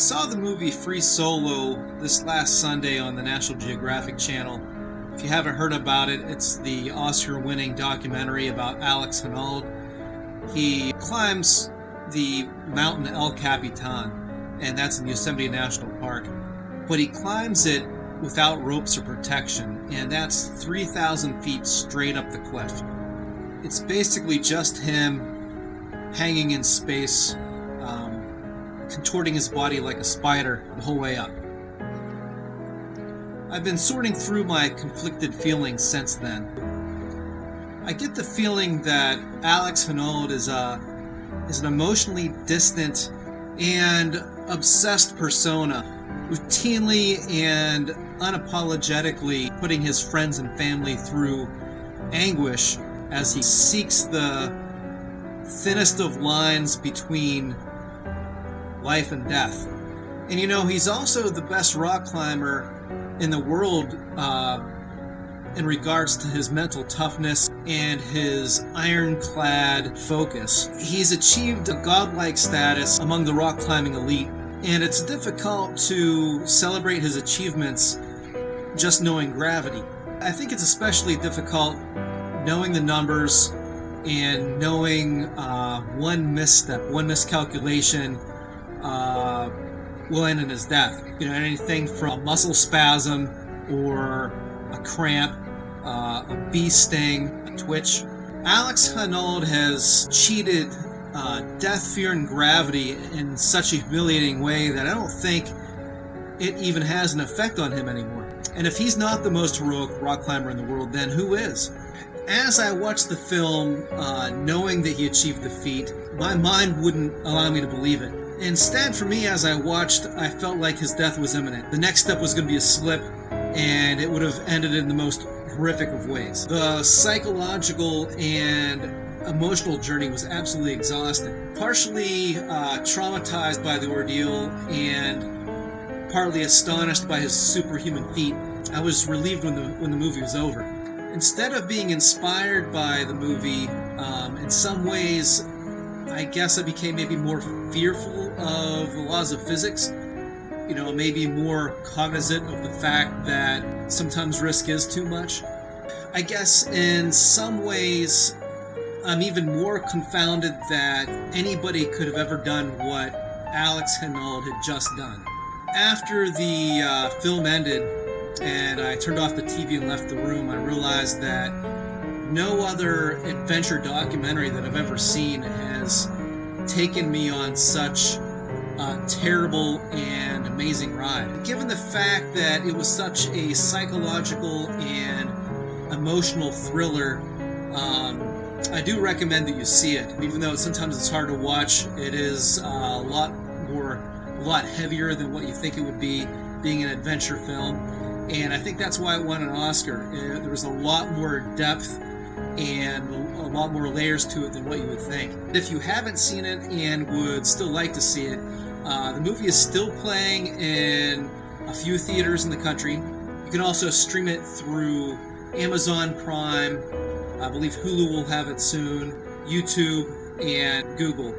saw the movie Free Solo this last Sunday on the National Geographic Channel. If you haven't heard about it, it's the Oscar-winning documentary about Alex Honnold. He climbs the mountain El Capitan, and that's in Yosemite National Park. But he climbs it without ropes or protection, and that's 3,000 feet straight up the cliff. It's basically just him hanging in space, contorting his body like a spider the whole way up. I've been sorting through my conflicted feelings since then. I get the feeling that Alex Honnold is an emotionally distant and obsessed persona, routinely and unapologetically putting his friends and family through anguish as he seeks the thinnest of lines between life and death. And you know, he's also the best rock climber in the world in regards to his mental toughness and his ironclad focus. He's achieved a godlike status among the rock climbing elite, and it's difficult to celebrate his achievements just knowing gravity. I think it's especially difficult knowing the numbers and knowing one misstep, one miscalculation will end in his death. You know, anything from a muscle spasm or a cramp, a bee sting, a twitch. Alex Honnold has cheated death, fear, and gravity in such a humiliating way that I don't think it even has an effect on him anymore. And if he's not the most heroic rock climber in the world, then who is? As I watched the film, knowing that he achieved the feat, my mind wouldn't allow me to believe it. Instead, for me, as I watched, I felt like his death was imminent. The next step was going to be a slip, and it would have ended in the most horrific of ways. The psychological and emotional journey was absolutely exhausting. Partially traumatized by the ordeal and partly astonished by his superhuman feat, I was relieved when the movie was over. Instead of being inspired by the movie, in some ways, I guess I became maybe more fearful of the laws of physics. You know, maybe more cognizant of the fact that sometimes risk is too much. I guess in some ways, I'm even more confounded that anybody could have ever done what Alex Honnold had just done. After the film ended and I turned off the TV and left the room, I realized that no other adventure documentary that I've ever seen has taken me on such a terrible and amazing ride. Given the fact that it was such a psychological and emotional thriller, I do recommend that you see it. Even though sometimes it's hard to watch, it is a lot heavier than what you think it would be, being an adventure film. And I think that's why it won an Oscar. There was a lot more depth and a lot more layers to it than what you would think. If you haven't seen it and would still like to see it, the movie is still playing in a few theaters in the country. You can also stream it through Amazon Prime. I believe Hulu will have it soon, YouTube, and Google.